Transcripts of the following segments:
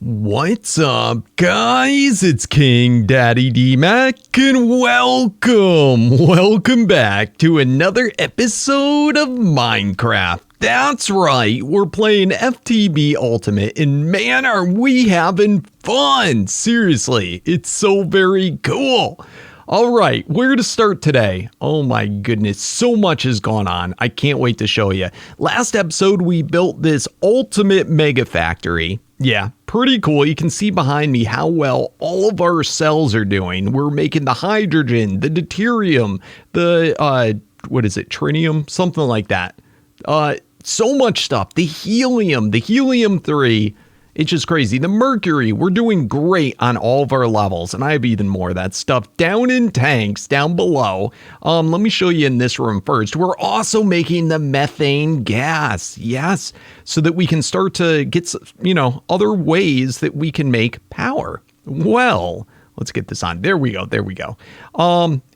What's up, guys? It's KingDaddyDMAC, and welcome back to another episode of Minecraft. That's right, we're playing FTB Ultimate, and man, are we having fun! Seriously, it's so very cool. Alright, where to start today? Oh my goodness, so much has gone on. I can't wait to show you. Last episode, we built this ultimate mega factory. Yeah, pretty cool. You can see behind me how well all of our cells are doing. We're making the hydrogen, the deuterium, the, what is it, tritium? Something like that. So much stuff. The helium-3. It's just crazy. The mercury, we're doing great on all of our levels, and I have even more of that stuff down in tanks down below. Let me show you in this room first. We're also making the methane gas, yes, so that we can start to get, other ways that we can make power. Well, let's get this on. There we go.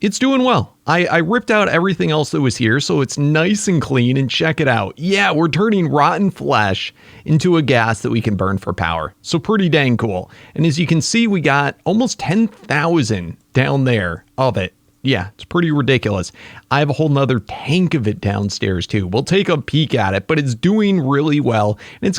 It's doing well. I ripped out everything else that was here, so it's nice and clean, and check it out. Yeah, we're turning rotten flesh into a gas that we can burn for power. So pretty dang cool. And as you can see, we got almost 10,000 down there of it. Yeah, it's pretty ridiculous. I have a whole nother tank of it downstairs too. We'll take a peek at it, but it's doing really well. And it's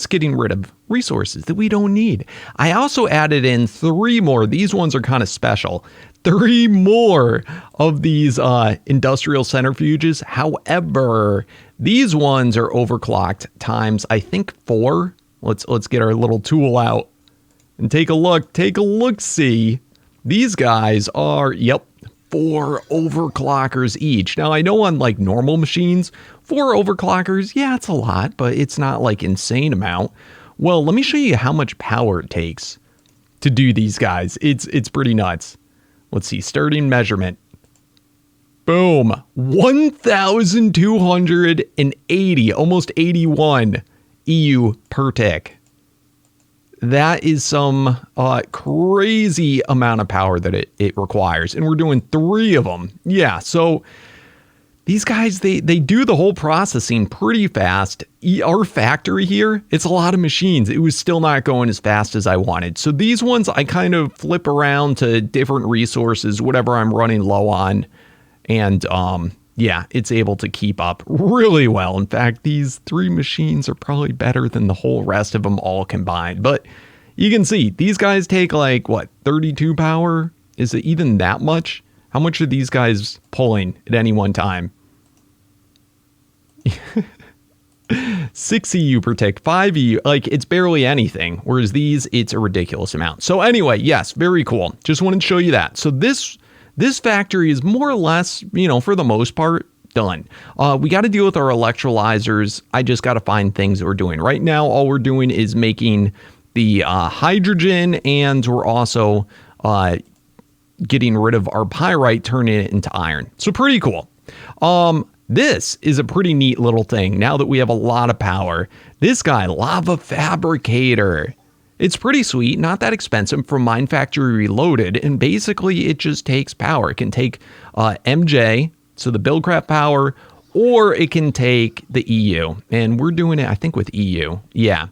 getting rid of resources that we don't need. I also added in 3 more. These ones are kind of special. 3 more of these industrial centrifuges. However, these ones are overclocked times, I think, 4. Let's get our little tool out and take a look. See, these guys are, yep, 4 overclockers each. Now, I know on like normal machines, 4 overclockers, yeah, it's a lot, but it's not like insane amount. Well, let me show you how much power it takes to do these guys. It's pretty nuts. Let's see, starting measurement. Boom, 1,280, almost 81 EU per tick. That is some crazy amount of power that it requires. And we're doing 3 of them. Yeah, so these guys, they do the whole processing pretty fast. Our factory here, it's a lot of machines. It was still not going as fast as I wanted. So these ones, I kind of flip around to different resources, whatever I'm running low on. And yeah, it's able to keep up really well. In fact, these 3 machines are probably better than the whole rest of them all combined. But you can see, these guys take like, what, 32 power? Is it even that much? How much are these guys pulling at any one time? 6 EU per tick, 5 EU, like it's barely anything. Whereas these, it's a ridiculous amount. So anyway, yes, very cool. Just wanted to show you that. So this factory is more or less, for the most part, done. We got to deal with our electrolyzers. I just got to find things that we're doing. Right now, all we're doing is making the hydrogen, and we're also getting rid of our pyrite, turning it into iron. So pretty cool. This is a pretty neat little thing. Now that we have a lot of power, this guy, Lava Fabricator. It's pretty sweet, not that expensive from Mine Factory Reloaded, and basically it just takes power. It can take MJ, so the Buildcraft power, or it can take the EU, and we're doing it, I think, with EU. Yeah,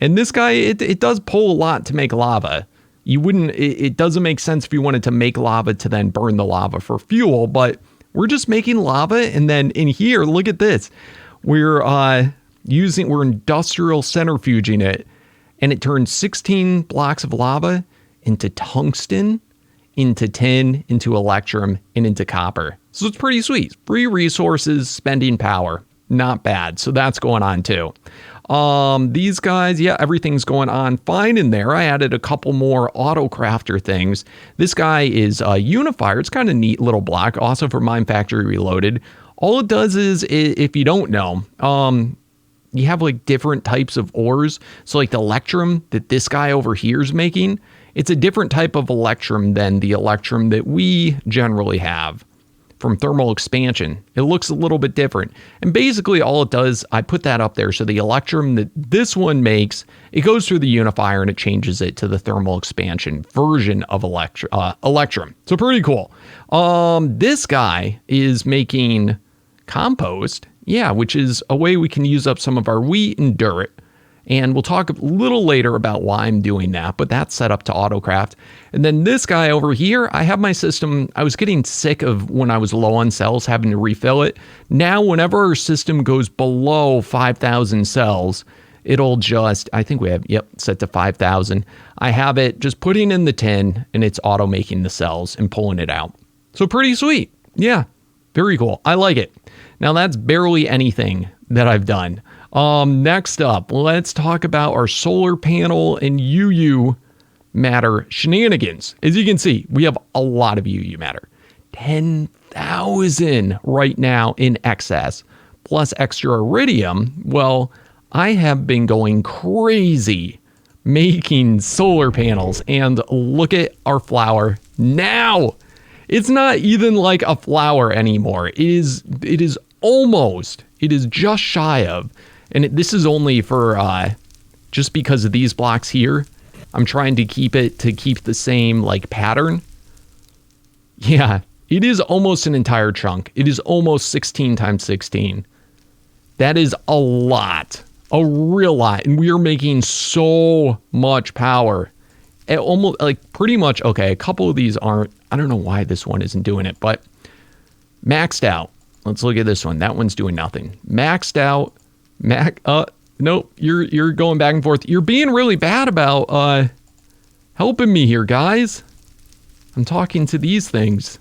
and this guy, it does pull a lot to make lava. It doesn't make sense if you wanted to make lava to then burn the lava for fuel, but we're just making lava, and then in here, look at this. We're industrial centrifuging it, and it turns 16 blocks of lava into tungsten, into tin, into electrum, and into copper. So it's pretty sweet. Free resources, spending power. Not bad. So that's going on too. These guys, yeah, everything's going on fine in there. I added a couple more auto crafter things. This guy is a Unifier. It's kind of neat little block, also for Mine Factory Reloaded. All it does is, if you don't know, you have like different types of ores. So like the electrum that this guy over here is making, it's a different type of electrum than the electrum that we generally have from thermal expansion. It looks a little bit different. And basically all it does, I put that up there. So the electrum that this one makes, it goes through the unifier and it changes it to the thermal expansion version of electrum. So pretty cool. This guy is making compost. Yeah, which is a way we can use up some of our wheat and dirt. And we'll talk a little later about why I'm doing that, but that's set up to autocraft. And then this guy over here, I have my system. I was getting sick of when I was low on cells, having to refill it. Now, whenever our system goes below 5,000 cells, it'll just, I think we have, yep, set to 5,000. I have it just putting in the tin and it's auto making the cells and pulling it out. So pretty sweet. Yeah, very cool. I like it. Now that's barely anything that I've done. Next up, let's talk about our solar panel and UU matter shenanigans. As you can see, we have a lot of UU matter. 10,000 right now in excess, plus extra iridium. Well, I have been going crazy making solar panels, and look at our flower now. It's not even like a flower anymore. It is just shy of, and this is only for just because of these blocks here. I'm trying to keep the same like pattern. Yeah, it is almost an entire chunk. It is almost 16 times 16. That is a lot, a real lot. And we are making so much power. It almost like pretty much, okay, a couple of these aren't, I don't know why this one isn't doing it, but maxed out. Let's look at this one. That one's doing nothing. Maxed out. Nope. You're going back and forth. You're being really bad about helping me here, guys. I'm talking to these things.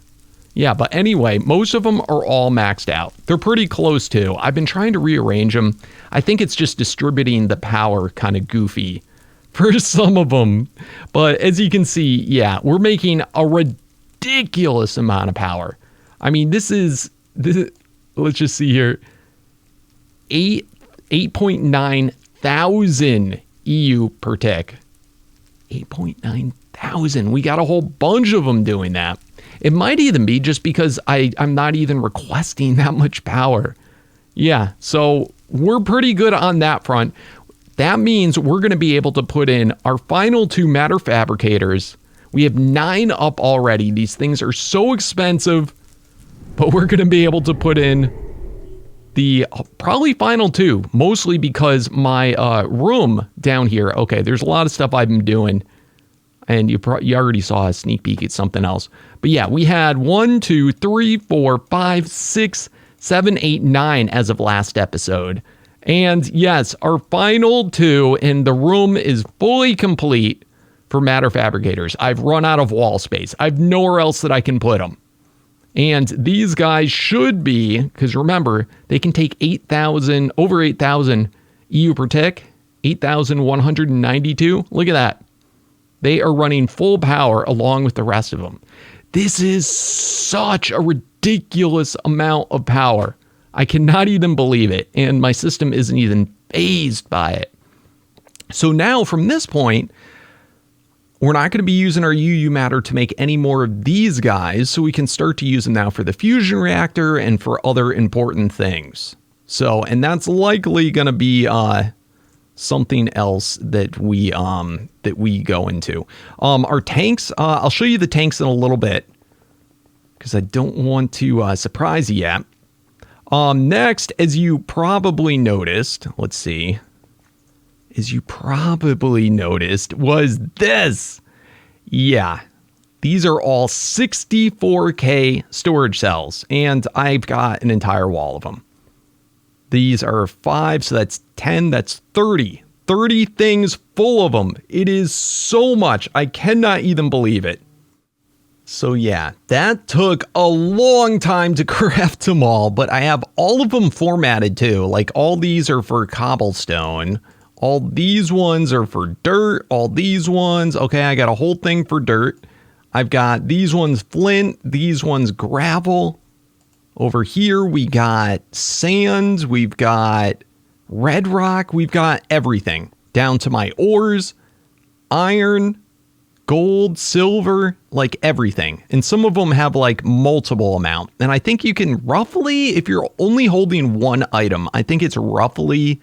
Yeah, but anyway, most of them are all maxed out. They're pretty close to. I've been trying to rearrange them. I think it's just distributing the power kind of goofy for some of them. But as you can see, yeah, we're making a ridiculous amount of power. I mean, this is let's just see here. 8.9 thousand EU per tick. 8.9 thousand. We got a whole bunch of them doing that. It might even be just because I'm not even requesting that much power. Yeah, so we're pretty good on that front. That means we're going to be able to put in our final 2 matter fabricators. We have 9 up already. These things are so expensive, but we're going to be able to put in the probably final 2, mostly because my room down here, okay, there's a lot of stuff I've been doing, and you already saw a sneak peek at something else. But yeah, we had 1, 2, 3, 4, 5, 6, 7, 8, 9 as of last episode. And yes, our final 2, and the room is fully complete for matter fabricators. I've run out of wall space. I've nowhere else that I can put them. And these guys should be, because remember, they can take 8,000, over 8,000 EU per tick, 8,192. Look at that. They are running full power along with the rest of them. This is such a ridiculous amount of power. I cannot even believe it. And my system isn't even fazed by it. So now from this point, we're not going to be using our UU matter to make any more of these guys, so we can start to use them now for the fusion reactor and for other important things. So, and that's likely going to be something else that we go into. Our tanks, I'll show you the tanks in a little bit because I don't want to surprise you yet. Next, as you probably noticed, let's see. As you probably noticed, was this. Yeah, these are all 64K storage cells, and I've got an entire wall of them. These are 5, so that's 10, that's 30. 30 things full of them. It is so much. I cannot even believe it. So yeah, that took a long time to craft them all, but I have all of them formatted too. Like all these are for cobblestone. All these ones are for dirt. All these ones, okay, I got a whole thing for dirt. I've got these ones flint, these ones gravel. Over here we got sand, we've got red rock, we've got everything. Down to my ores, iron, gold, silver, like everything. And some of them have like multiple amount. And I think you can roughly, if you're only holding one item, I think it's roughly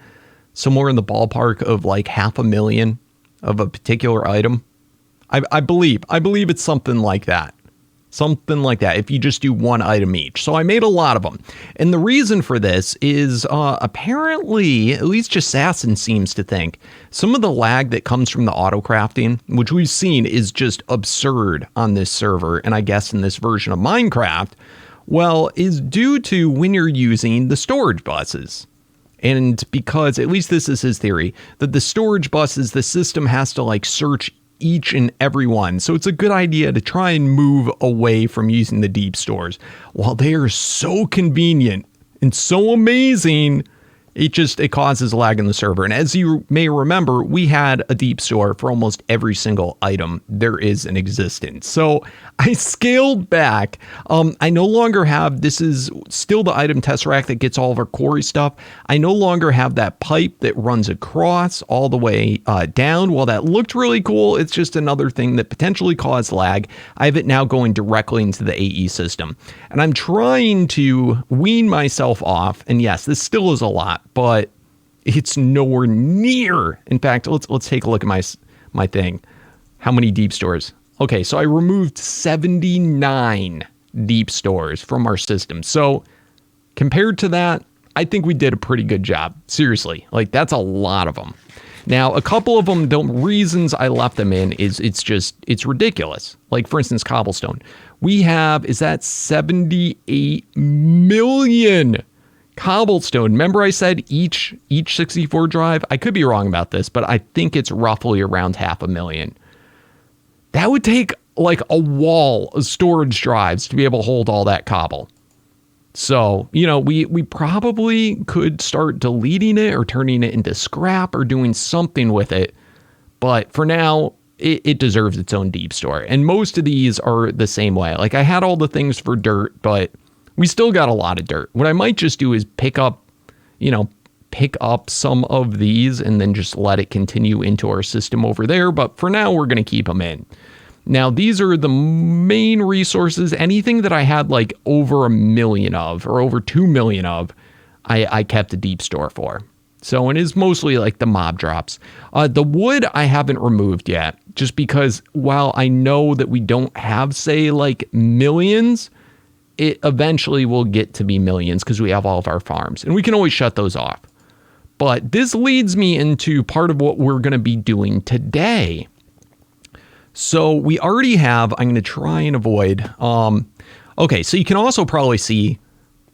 somewhere in the ballpark of like 500,000 of a particular item. I believe it's something like that. Something like that, if you just do one item each. So I made a lot of them. And the reason for this is apparently, at least Jasassin seems to think, some of the lag that comes from the auto crafting, which we've seen is just absurd on this server, and I guess in this version of Minecraft, well, is due to when you're using the storage buses. And because, at least this is his theory, that the storage buses, the system has to like search each and every one. So it's a good idea to try and move away from using the deep stores. While they are so convenient and so amazing, it causes lag in the server. And as you may remember, we had a deep store for almost every single item there is in existence. So I scaled back. I no longer have, this is still the item Tesseract that gets all of our quarry stuff. I no longer have that pipe that runs across all the way down. While that looked really cool, it's just another thing that potentially caused lag. I have it now going directly into the AE system. And I'm trying to wean myself off. And yes, this still is a lot, but it's nowhere near. In fact, let's take a look at my thing. How many deep stores? Okay, so I removed 79 deep stores from our system. So compared to that, I think we did a pretty good job. Seriously, like that's a lot of them. Now, a couple of them, the reasons I left them in is it's ridiculous. Like for instance, cobblestone. We have, is that 78 million cobblestone. Remember I said each 64 drive? I could be wrong about this, but I think it's roughly around 500,000. That would take like a wall of storage drives to be able to hold all that cobble. So, you know, we probably could start deleting it or turning it into scrap or doing something with it. But for now, it deserves its own deep store. And most of these are the same way. Like I had all the things for dirt, but we still got a lot of dirt. What I might just do is pick up some of these and then just let it continue into our system over there. But for now, we're going to keep them in. Now, these are the main resources. Anything that I had like over 1 million of or over 2 million of, I kept a deep store for. So it is mostly like the mob drops. The wood I haven't removed yet, just because while I know that we don't have, say, like millions, it eventually will get to be millions because we have all of our farms and we can always shut those off. But this leads me into part of what we're going to be doing today. So we already have, I'm going to try and avoid, okay, so you can also probably see,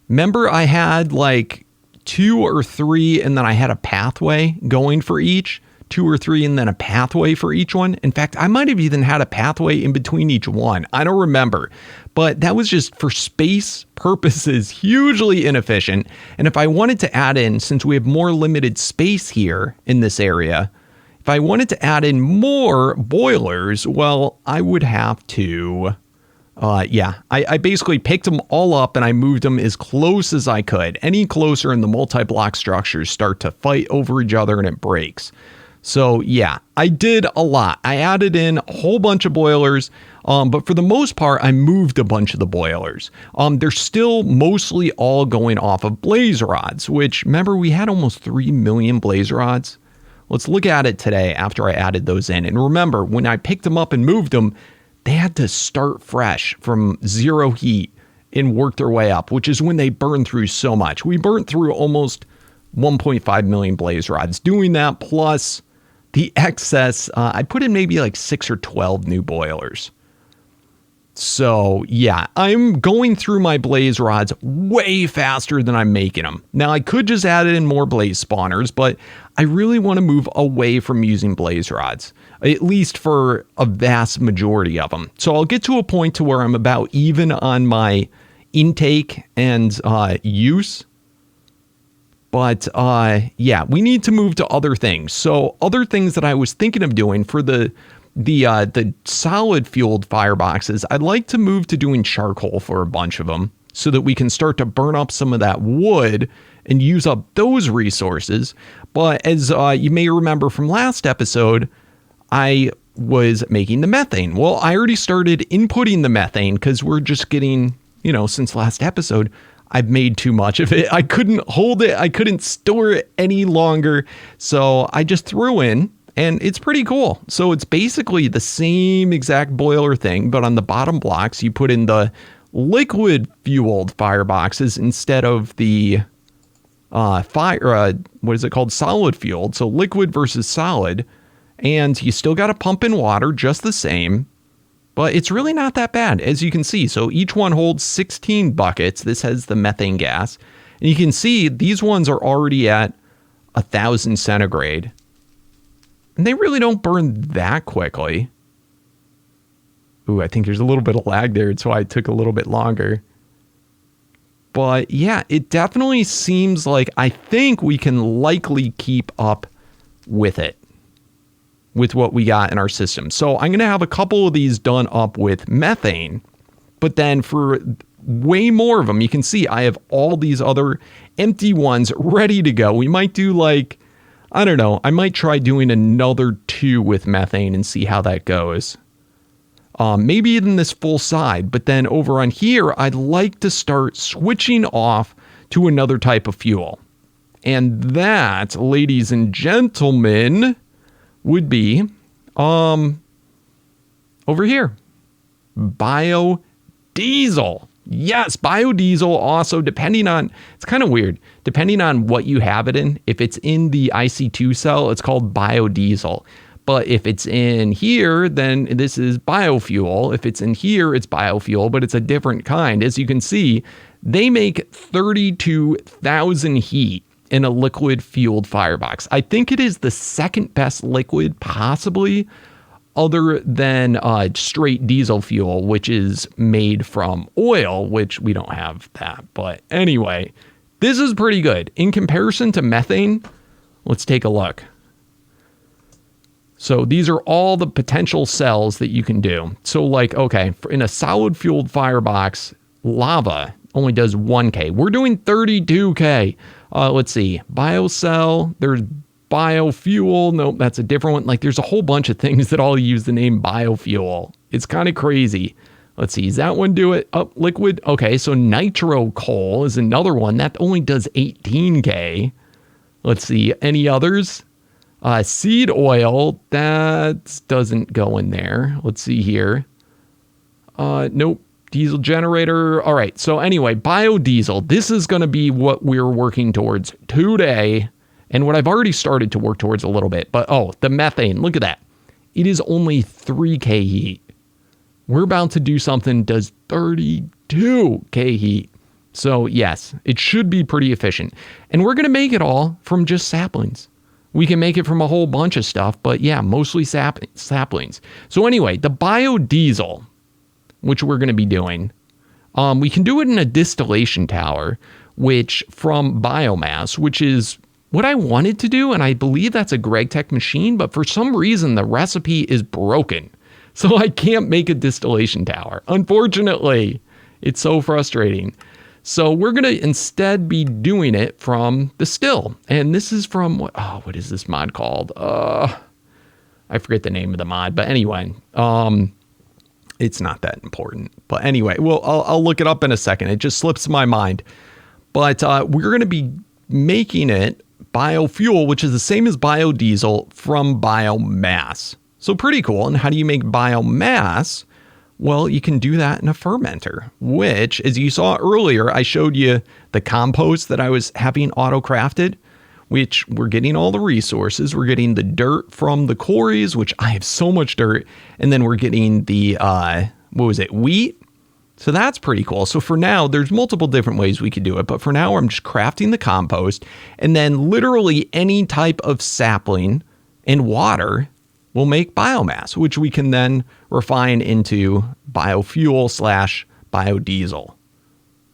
remember I had like 2 or 3 and then I had a pathway going for each, 2 or 3 and then a pathway for each one. In fact, I might have even had a pathway in between each one. I don't remember, but that was just for space purposes, hugely inefficient. And if I wanted to add in, since we have more limited space here in this area, if I wanted to add in more boilers, well, I would have to, I basically picked them all up and I moved them as close as I could. Any closer and the multi-block structures start to fight over each other and it breaks. So yeah, I did a lot. I added in a whole bunch of boilers, but for the most part, I moved a bunch of the boilers. They're still mostly all going off of blaze rods, which remember we had almost 3 million blaze rods. Let's look at it today after I added those in. And remember, when I picked them up and moved them, they had to start fresh from 0 heat and work their way up, which is when they burn through so much. We burnt through almost 1.5 million blaze rods. Doing that plus the excess, I put in maybe like 6 or 12 new boilers. So yeah, I'm going through my blaze rods way faster than I'm making them. Now I could just add in more blaze spawners, but I really want to move away from using blaze rods, at least for a vast majority of them. So I'll get to a point to where I'm about even on my intake and use. But yeah, we need to move to other things. So other things that I was thinking of doing for the solid fueled fireboxes, I'd like to move to doing charcoal for a bunch of them so that we can start to burn up some of that wood and use up those resources. But as you may remember from last episode, I was making the methane. Well, I already started inputting the methane because we're just getting, since last episode, I've made too much of it. I couldn't hold it. I couldn't store it any longer. So I just threw in And it's pretty cool. So it's basically the same exact boiler thing, but on the bottom blocks, you put in the liquid fueled fireboxes instead of the what is it called? Solid fueled. So liquid versus solid. And you still got to pump in water just the same. But it's really not that bad, as you can see. So each one holds 16 buckets. This has the methane gas. And you can see these ones are already at 1,000 centigrade. And they really don't burn that quickly. Ooh, I think there's a little bit of lag there. That's why it took a little bit longer. But yeah, it definitely seems like I think we can likely keep up with it, with what we got in our system. So I'm going to have a couple of these done up with methane. But then for way more of them, you can see I have all these other empty ones ready to go. We might do like, I don't know, I might try doing another 2 with methane and see how that goes. Maybe even this full side, but then over on here, I'd like to start switching off to another type of fuel. And that, ladies and gentlemen, would be over here. Biodiesel. Yes, biodiesel also, depending on, it's kind of weird, depending on what you have it in. If it's in the IC2 cell, it's called biodiesel. But if it's in here, then this is biofuel. If it's in here, it's biofuel, but it's a different kind. As you can see, they make 32,000 heat in a liquid fueled firebox. I think it is the second best liquid possibly, other than straight diesel fuel, which is made from oil, which we don't have that. But anyway, this is pretty good. In comparison to methane, let's take a look. So these are all the potential cells that you can do. So like, okay, in a solid fueled firebox, lava only does 1K. We're doing 32K. Let's see, biocell, there's biofuel. Nope, that's a different one. Like there's a whole bunch of things that all use the name biofuel. It's kind of crazy. Let's see, does that one do it? Oh, liquid. Okay, so nitro coal is another one. That only does 18K. Let's see, any others? Seed oil, that doesn't go in there. Let's see here. Nope. Diesel generator. All right. So anyway, biodiesel. This is going to be what we're working towards today. And what I've already started to work towards a little bit. But oh, the methane. Look at that. It is only 3K heat. We're about to do something does 32K heat. So yes, it should be pretty efficient. And we're going to make it all from just saplings. We can make it from a whole bunch of stuff, but yeah, mostly saplings. So anyway, the biodiesel, which we're going to be doing, we can do it in a distillation tower, which from biomass, which is what I wanted to do, and I believe that's a GregTech machine, but for some reason the recipe is broken. So I can't make a distillation tower. Unfortunately, it's so frustrating. So we're going to instead be doing it from the still. And this is from, what is this mod called? I forget the name of the mod. But anyway, it's not that important. But anyway, well, I'll look it up in a second. It just slips my mind. But we're going to be making it biofuel, which is the same as biodiesel from biomass. So pretty cool. And how do you make biomass? Well, you can do that in a fermenter, which, as you saw earlier, I showed you the compost that I was having auto-crafted, which we're getting all the resources. We're getting the dirt from the quarries, which I have so much dirt. And then we're getting the, wheat? So that's pretty cool. So for now, there's multiple different ways we could do it. But for now, I'm just crafting the compost. And then literally any type of sapling and water will make biomass, which we can then refine into biofuel / biodiesel.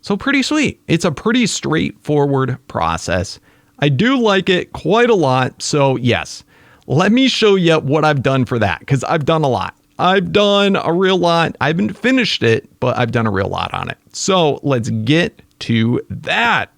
So pretty sweet. It's a pretty straightforward process. I do like it quite a lot. So yes, let me show you what I've done for that, because I've done a lot. I've done a real lot. I haven't finished it, but I've done a real lot on it. So let's get to that.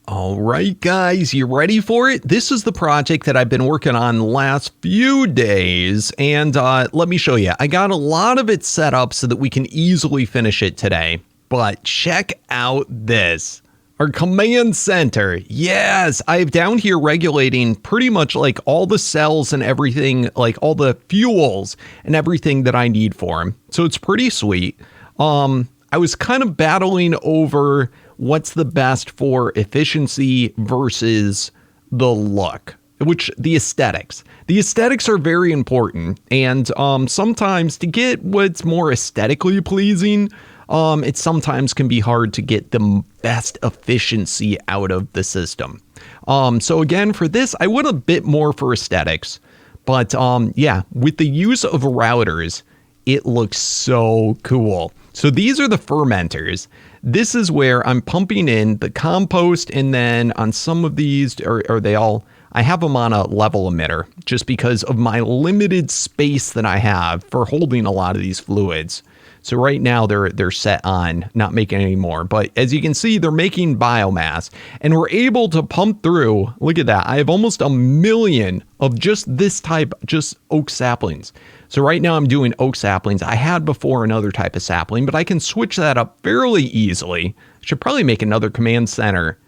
All right, guys, you ready for it? This is the project that I've been working on the last few days, and let me show you. I got a lot of it set up so that we can easily finish it today, but check out this. Our command center. Yes, I have down here regulating pretty much like all the cells and everything, like all the fuels and everything that I need for them. So it's pretty sweet. I was kind of battling over what's the best for efficiency versus the look, which the aesthetics. The aesthetics are very important. And sometimes to get what's more aesthetically pleasing, it sometimes can be hard to get the best efficiency out of the system. So again, for this, I went a bit more for aesthetics. But yeah, with the use of routers, it looks so cool. So these are the fermenters. This is where I'm pumping in the compost, and then on some of these, are they all, I have them on a level emitter just because of my limited space that I have for holding a lot of these fluids. So right now they're set on not making any more, but as you can see, they're making biomass, and we're able to pump through. Look at that. I have almost 1 million of just this type, just oak saplings. So right now I'm doing oak saplings. I had before another type of sapling, but I can switch that up fairly easily. Should probably make another command center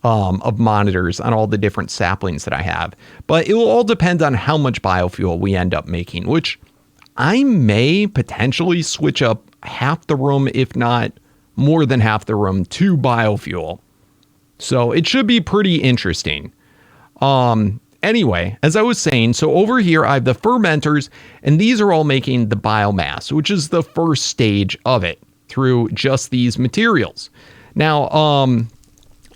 of monitors on all the different saplings that I have, but it will all depend on how much biofuel we end up making, which I may potentially switch up half the room, if not more than half the room, to biofuel. So it should be pretty interesting. Anyway, as I was saying, so over here I have the fermenters, and these are all making the biomass, which is the first stage of it through just these materials. Now,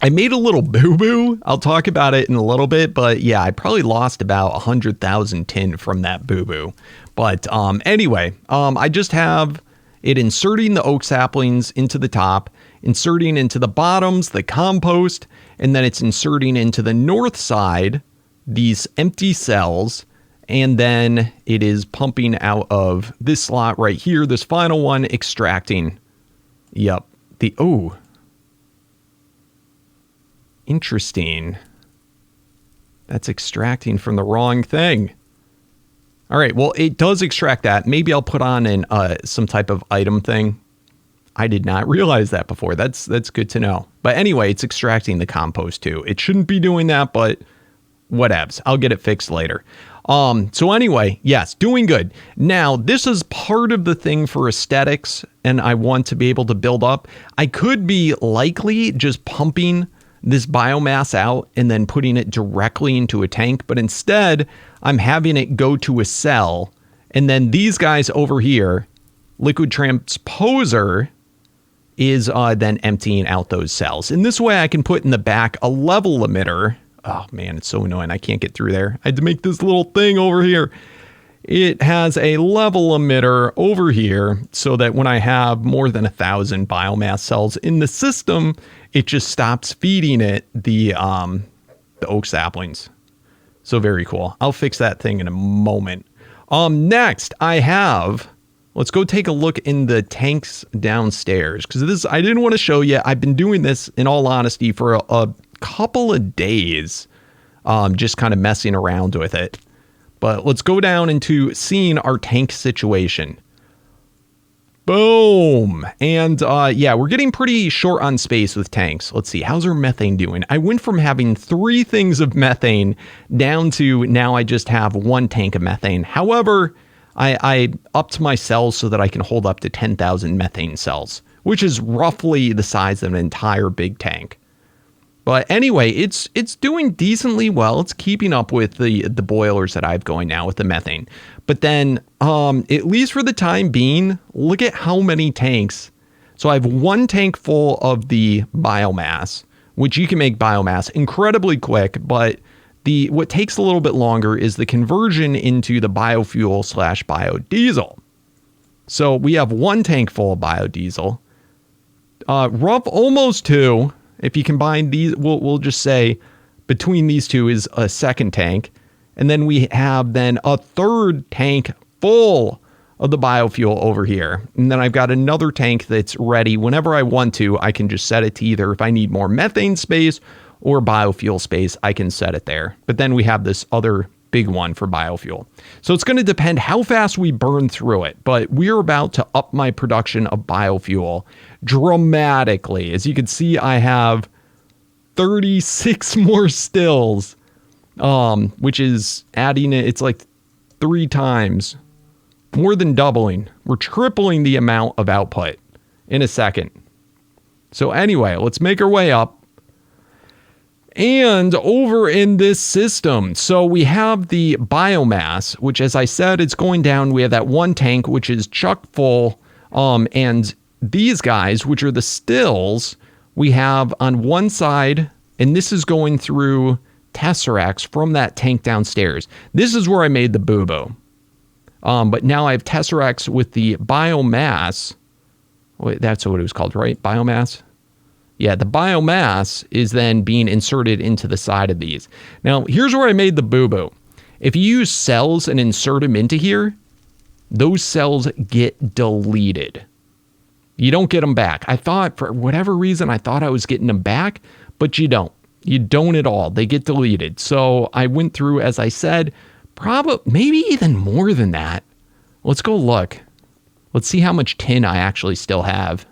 I made a little boo-boo. I'll talk about it in a little bit, but yeah, I probably lost about 100,000 tin from that boo-boo. But anyway, I just have it inserting the oak saplings into the top, inserting into the bottoms, the compost, and then it's inserting into the north side these empty cells, and then it is pumping out of this slot right here, this final one, extracting. Yep. Oh. Interesting. That's extracting from the wrong thing. All right, well, it does extract that. Maybe I'll put on an some type of item thing. I did not realize that before. That's good to know. But anyway, it's extracting the compost too. It shouldn't be doing that, but whatevs. I'll get it fixed later. So anyway, yes, doing good. Now, this is part of the thing for aesthetics, and I want to be able to build up. I could be likely just pumping this biomass out and then putting it directly into a tank, but instead I'm having it go to a cell, and then these guys over here, liquid transposer, is then emptying out those cells. In this way I can put in the back a level emitter. Oh man, it's so annoying. I can't get through there. I had to make this little thing over here. It has a level emitter over here so that when I have more than 1,000 biomass cells in the system, it just stops feeding it the oak saplings. So very cool. I'll fix that thing in a moment. Next, I have, let's go take a look in the tanks downstairs, because this, I didn't want to show you. I've been doing this, in all honesty, for a couple of days, just kind of messing around with it. But let's go down into seeing our tank situation. Boom. And yeah, we're getting pretty short on space with tanks. Let's see, how's our methane doing? I went from having 3 things of methane down to now I just have 1 tank of methane. However, I upped my cells so that I can hold up to 10,000 methane cells, which is roughly the size of an entire big tank. But anyway, it's doing decently well. It's keeping up with the boilers that I have going now with the methane. But then, at least for the time being, look at how many tanks. So I have 1 tank full of the biomass, which you can make biomass incredibly quick. But what takes a little bit longer is the conversion into the biofuel / biodiesel. So we have 1 tank full of biodiesel. Rough almost 2. If you combine these, we'll just say between these 2 is a 2nd tank. And then we have then a 3rd tank full of the biofuel over here. And then I've got another tank that's ready. Whenever I want to, I can just set it to either, if I need more methane space or biofuel space, I can set it there. But then we have this other big one for biofuel. So it's going to depend how fast we burn through it. But we're about to up my production of biofuel dramatically. As you can see, I have 36 more stills, which is adding it. It's like 3 times, more than doubling. We're tripling the amount of output in a second. So anyway, let's make our way up. And over in this system, so we have the biomass, which, as I said, it's going down. We have that one tank, which is chock full. And these guys, which are the stills, we have on one side, and this is going through Tesseracts from that tank downstairs. This is where I made the boo-boo. But now I have Tesseracts with the biomass. Wait, that's what it was called, right? Biomass? Yeah, the biomass is then being inserted into the side of these. Now, here's where I made the boo-boo. If you use cells and insert them into here, those cells get deleted. You don't get them back. I thought, for whatever reason, I thought I was getting them back, but you don't. You don't at all. They get deleted. So I went through, as I said, probably maybe even more than that. Let's go look. Let's see how much tin I actually still have.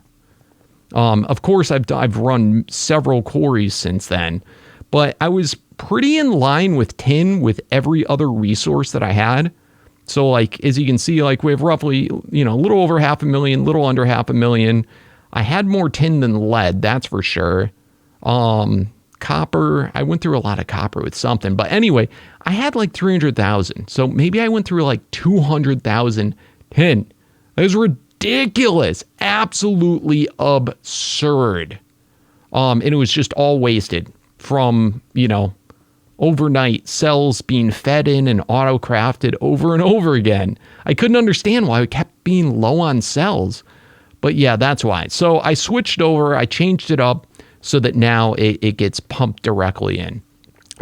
Of course, I've run several quarries since then, but I was pretty in line with tin with every other resource that I had. So, like, as you can see, like, we have roughly, a little over 500,000, little under 500,000. I had more tin than lead, that's for sure. Copper, I went through a lot of copper with something, but anyway, I had like 300,000. So maybe I went through like 200,000 tin. That was ridiculous, absolutely absurd. And it was just all wasted from, overnight cells being fed in and auto-crafted over and over again. I couldn't understand why it kept being low on cells. But yeah, that's why. So I switched over, I changed it up so that now it gets pumped directly in.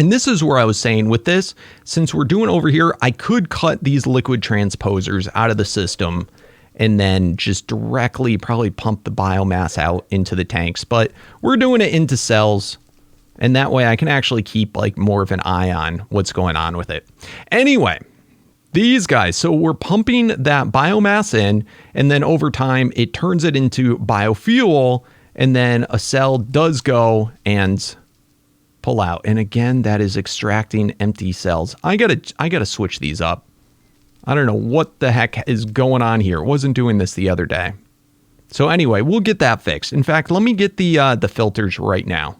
And this is where I was saying with this, since we're doing over here, I could cut these liquid transposers out of the system and then just directly probably pump the biomass out into the tanks. But we're doing it into cells, and that way I can actually keep like more of an eye on what's going on with it. Anyway, these guys, so we're pumping that biomass in, and then over time it turns it into biofuel, and then a cell does go and pull out. And again, that is extracting empty cells. I gotta switch these up. I don't know what the heck is going on here. It wasn't doing this the other day. So anyway, we'll get that fixed. In fact, let me get the filters right now.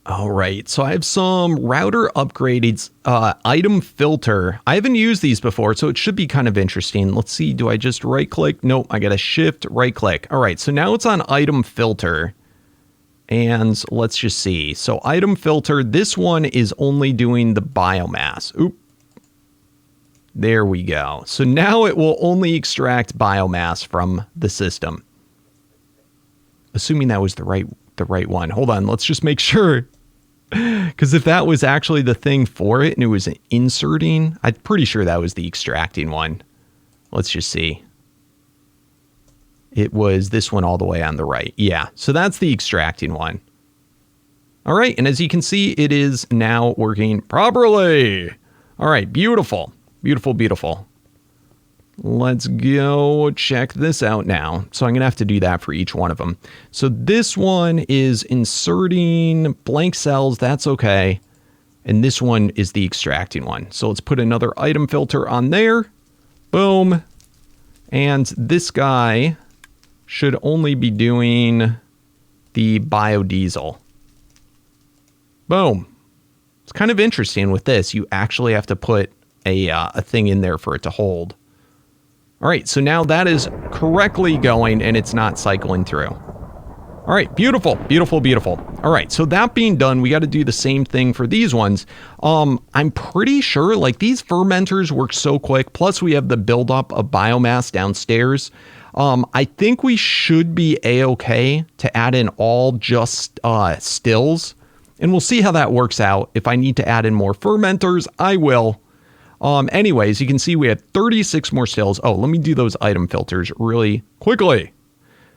All right, so I have some router upgrades, item filter. I haven't used these before, so it should be kind of interesting. Let's see, do I just right click? Nope, I got to shift right click. All right, so now it's on item filter. And let's just see. So item filter, this one is only doing the biomass. Oop. There we go. So now it will only extract biomass from the system. Assuming that was the right one. Hold on, let's just make sure. Because if that was actually the thing for it and it was inserting, I'm pretty sure that was the extracting one. Let's just see. It was this one all the way on the right. Yeah, so that's the extracting one. All right, and as you can see, it is now working properly. All right, beautiful, beautiful, beautiful. Let's go check this out now. So I'm going to have to do that for each one of them. So this one is inserting blank cells. That's okay. And this one is the extracting one. So let's put another item filter on there. Boom. And this guy should only be doing the biodiesel. Boom. It's kind of interesting with this. You actually have to put a thing in there for it to hold. All right, so now that is correctly going and it's not cycling through. All right, beautiful, beautiful, beautiful. All right, so that being done, we got to do the same thing for these ones. I'm pretty sure like these fermenters work so quick. Plus we have the buildup of biomass downstairs. I think we should be a-okay to add in all just stills, and we'll see how that works out. If I need to add in more fermenters, I will. Anyways, you can see we have 36 more stills. Oh, let me do those item filters really quickly.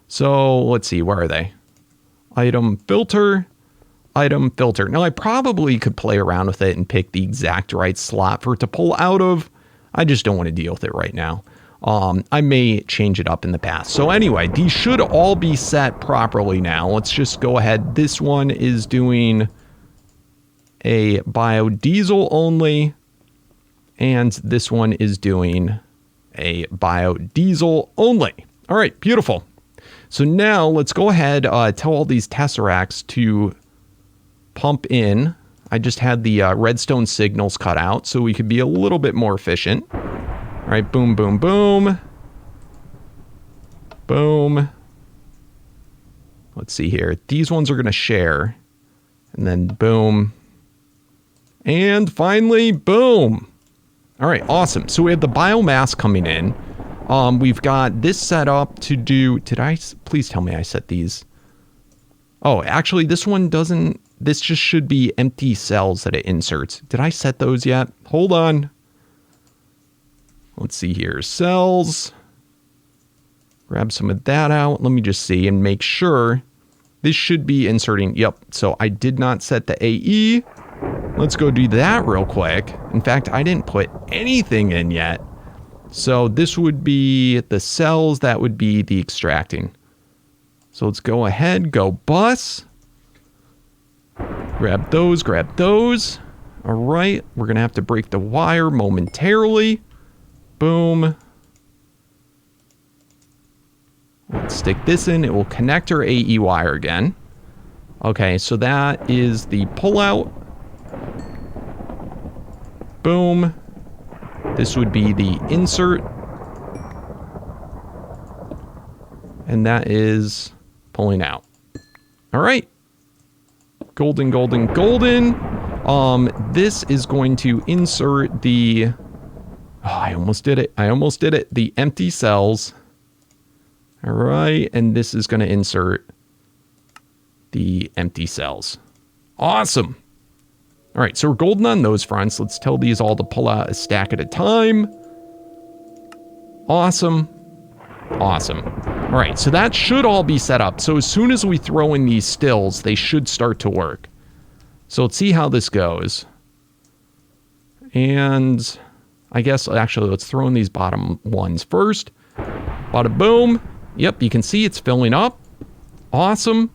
So let's see, where are they? Item filter, item filter. Now I probably could play around with it and pick the exact right slot for it to pull out of. I just don't want to deal with it right now. I may change it up in the past. So anyway, these should all be set properly now. Let's just go ahead. This one is doing a biodiesel only, and this one is doing a biodiesel only. All right, beautiful. So now let's go ahead, tell all these Tesseracts to pump in. I just had the redstone signals cut out so we could be a little bit more efficient. All right, boom, boom, boom. Boom. Let's see here. These ones are going to share. And then boom. And finally, boom. All right, awesome. So we have the biomass coming in. We've got this set up to do... Please tell me I set these. Oh, actually, this one doesn't... This just should be empty cells that it inserts. Did I set those yet? Hold on. Let's see here. Cells. Grab some of that out. Let me just see and make sure. This should be inserting. Yep. So I did not set the AE. Let's go do that real quick. In fact, I didn't put anything in yet. So this would be the cells. That would be the extracting. So let's go ahead. Go bus. Grab those. Grab those. All right. We're going to have to break the wire momentarily. Boom. Let's stick this in. It will connect our AE wire again. Okay, so that is the pullout. Boom. This would be the insert. And that is pulling out. All right. Golden, golden, golden. This is going to insert the... Oh, I almost did it. I almost did it. The empty cells. All right. And this is going to insert the empty cells. Awesome. All right. So we're golden on those fronts. Let's tell these all to pull out a stack at a time. Awesome. Awesome. All right. So that should all be set up. So as soon as we throw in these stills, they should start to work. So let's see how this goes. And... I guess, actually, let's throw in these bottom ones first. Bada boom. Yep, you can see it's filling up. Awesome.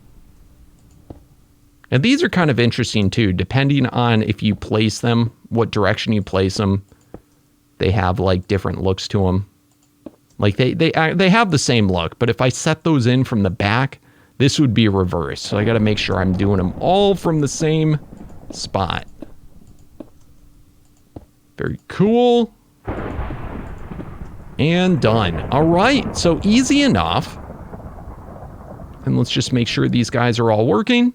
And these are kind of interesting, too, depending on if you place them, what direction you place them. They have, like, different looks to them. Like, they have the same look, but if I set those in from the back, this would be reversed. So I got to make sure I'm doing them all from the same spot. Very cool. And done. All right. So easy enough. And let's just make sure these guys are all working.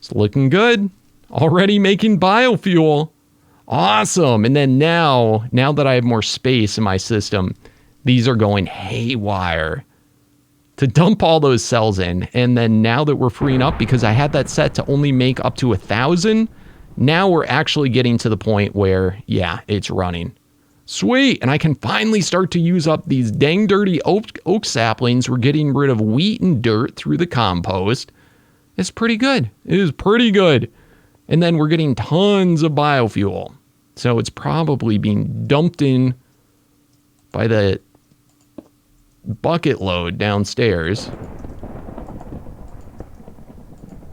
It's looking good. Already making biofuel. Awesome. And then now that I have more space in my system, these are going haywire to dump all those cells in. And then now that we're freeing up, because I had that set to only make up to 1,000, now we're actually getting to the point where, yeah, it's running. Sweet. And I can finally start to use up these dang dirty oak saplings. We're getting rid of wheat and dirt through the compost. It's pretty good. It is pretty good. And then we're getting tons of biofuel. So it's probably being dumped in by the bucket load downstairs.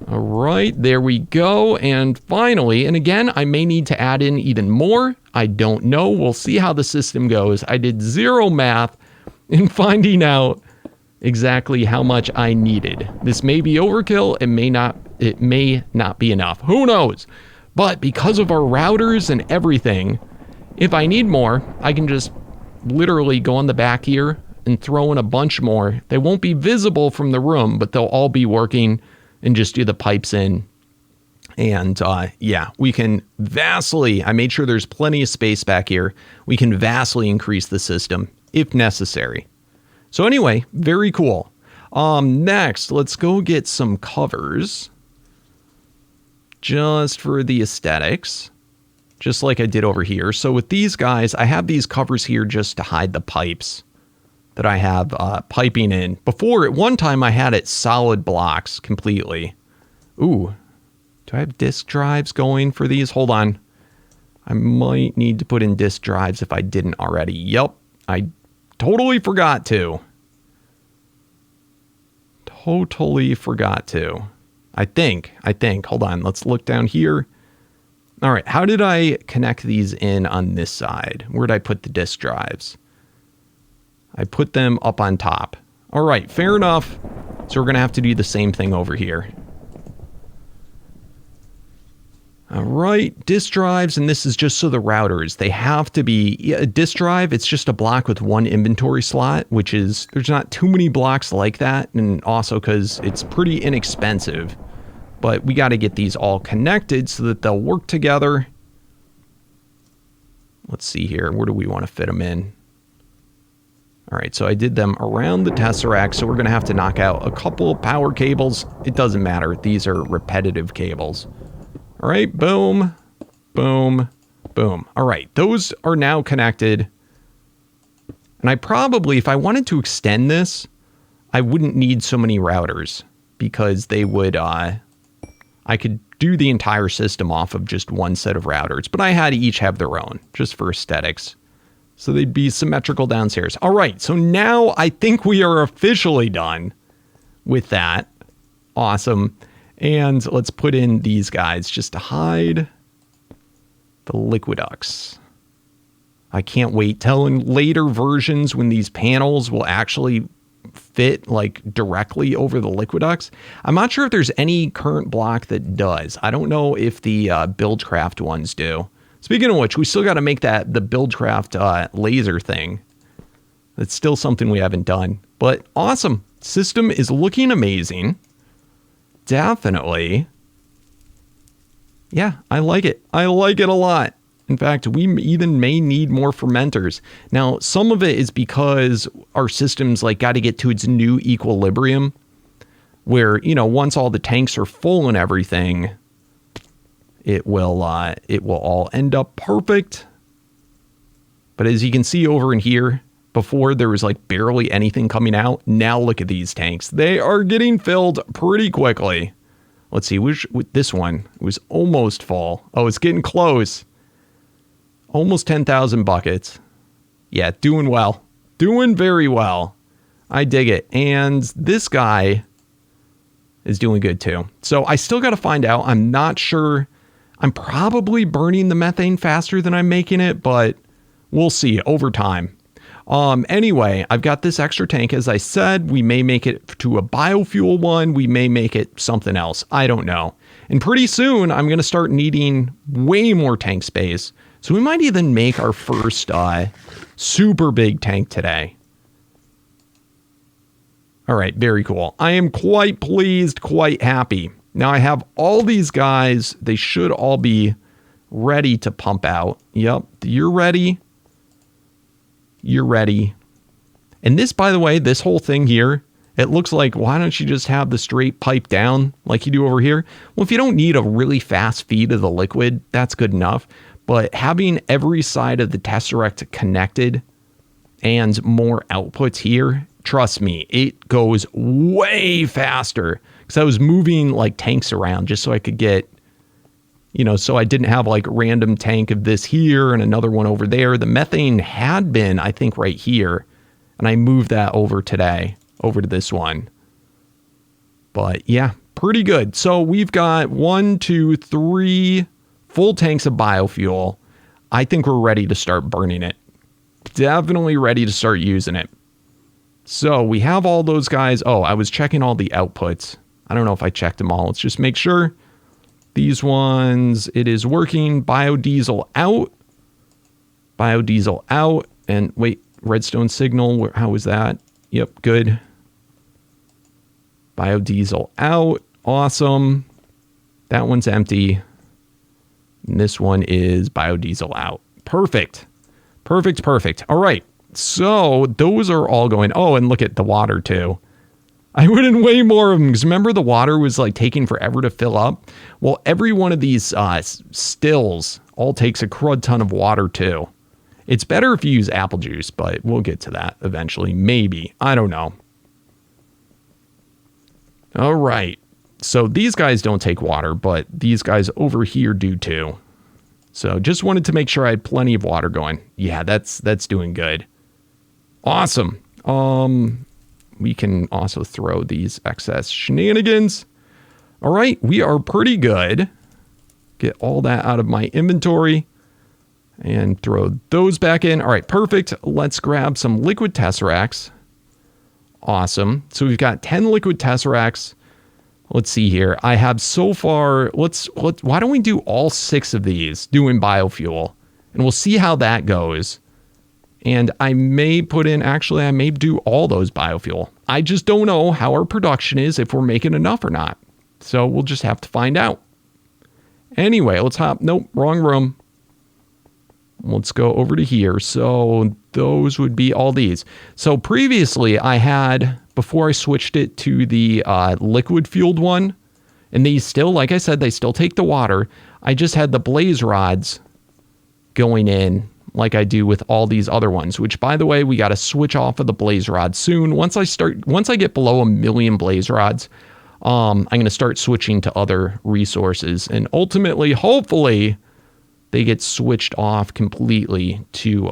All right, there we go. And finally, and again, I may need to add in even more. I don't know. We'll see how the system goes. I did zero math in finding out exactly how much I needed. This may be overkill. It may not be enough. Who knows? But because of our routers and everything, if I need more, I can just literally go on the back here and throw in a bunch more. They won't be visible from the room, but they'll all be working. And just do the pipes in. And yeah, we can vastly, I made sure there's plenty of space back here. We can vastly increase the system if necessary. So anyway, very cool. Next, let's go get some covers. Just for the aesthetics. Just like I did over here. So with these guys, I have these covers here just to hide the pipes that I have piping in. Before, at one time, I had it solid blocks completely. Ooh, do I have disk drives going for these? Hold on. I might need to put in disk drives if I didn't already. Yep, I Totally forgot to. Totally forgot to. I think. Hold on. Let's look down here. All right. How did I connect these in on this side? Where did I put the disk drives? I put them up on top. All right. Fair enough. So we're going to have to do the same thing over here. All right, disk drives, and this is just so the routers, they have to be, a disk drive, it's just a block with one inventory slot, which is, there's not too many blocks like that, and also because it's pretty inexpensive. But we got to get these all connected so that they'll work together. Let's see here, where do we want to fit them in? All right, so I did them around the Tesseract, so we're going to have to knock out a couple of power cables. It doesn't matter, these are repetitive cables. All right, boom, boom, boom. All right, those are now connected. And I probably, if I wanted to extend this, I wouldn't need so many routers because they would, I could do the entire system off of just one set of routers, but I had to each have their own just for aesthetics. So they'd be symmetrical downstairs. All right, so now I think we are officially done with that. Awesome. And let's put in these guys just to hide the liquiducts. I can't wait till in later versions when these panels will actually fit like directly over the liquiducts. I'm not sure if there's any current block that does. I don't know if the Buildcraft ones do. Speaking of which, we still got to make that the Buildcraft laser thing. That's still something we haven't done. But awesome. System is looking amazing. Definitely. Yeah, I like it. I like it a lot. In fact, we even may need more fermenters. Now, some of it is because our system's like got to get to its new equilibrium where, you know, once all the tanks are full and everything, it will all end up perfect. But as you can see over in here, before there was like barely anything coming out. Now look at these tanks. They are getting filled pretty quickly. Let's see, with this one, it was almost full. Oh, it's getting close. Almost 10,000 buckets. Yeah, doing well. Doing very well. I dig it. And this guy is doing good too. So I still got to find out. I'm not sure. I'm probably burning the methane faster than I'm making it, but we'll see over time. Anyway, I've got this extra tank. As I said, we may make it to a biofuel one. We may make it something else. I don't know. And pretty soon I'm going to start needing way more tank space. So we might even make our first super big tank today. All right, very cool. I am quite pleased, quite happy. Now I have all these guys. They should all be ready to pump out. Yep, you're ready. You're ready. And this, by the way, this whole thing here, it looks like, why don't you just have the straight pipe down like you do over here? Well, if you don't need a really fast feed of the liquid, that's good enough. But having every side of the Tesseract connected and more outputs here, trust me, it goes way faster. Because I was moving like tanks around just so I could get, you know, so I didn't have like a random tank of this here and another one over there. The methane had been, I think, right here. And I moved that over today, over to this one. But yeah, pretty good. So we've got 1, 2, 3 full tanks of biofuel. I think we're ready to start burning it. Definitely ready to start using it. So we have all those guys. Oh, I was checking all the outputs. I don't know if I checked them all. Let's just make sure. These ones, it is working. Biodiesel out. Biodiesel out. And wait, redstone signal. How was that? Yep, good. Biodiesel out. Awesome. That one's empty. And this one is biodiesel out. Perfect. Perfect, perfect. All right. So those are all going. Oh, and look at the water too. I put in way more of them because remember the water was like taking forever to fill up. Well, every one of these stills all takes a crud ton of water too. It's better if you use apple juice, but we'll get to that eventually. Maybe. I don't know. All right. So these guys don't take water, but these guys over here do too. So just wanted to make sure I had plenty of water going. Yeah, that's doing good. Awesome. We can also throw these excess shenanigans. All right, we are pretty good. Get all that out of my inventory and throw those back in. All right, perfect. Let's grab some liquid Tesseracts. Awesome. So we've got 10 liquid Tesseracts. Let's see here. I have so far, why don't we do all 6 of these doing biofuel? And we'll see how that goes. And I may put in, actually, I may do all those biofuel. I just don't know how our production is, if we're making enough or not. So we'll just have to find out. Anyway, let's hop, nope, wrong room. Let's go over to here. So those would be all these. So previously I had, before I switched it to the liquid fueled one, and these still, like I said, they still take the water. I just had the blaze rods going in like I do with all these other ones, which, by the way, we got to switch off of the blaze rod soon. Once I get below 1 million blaze rods, I'm going to start switching to other resources, and ultimately, hopefully, they get switched off completely to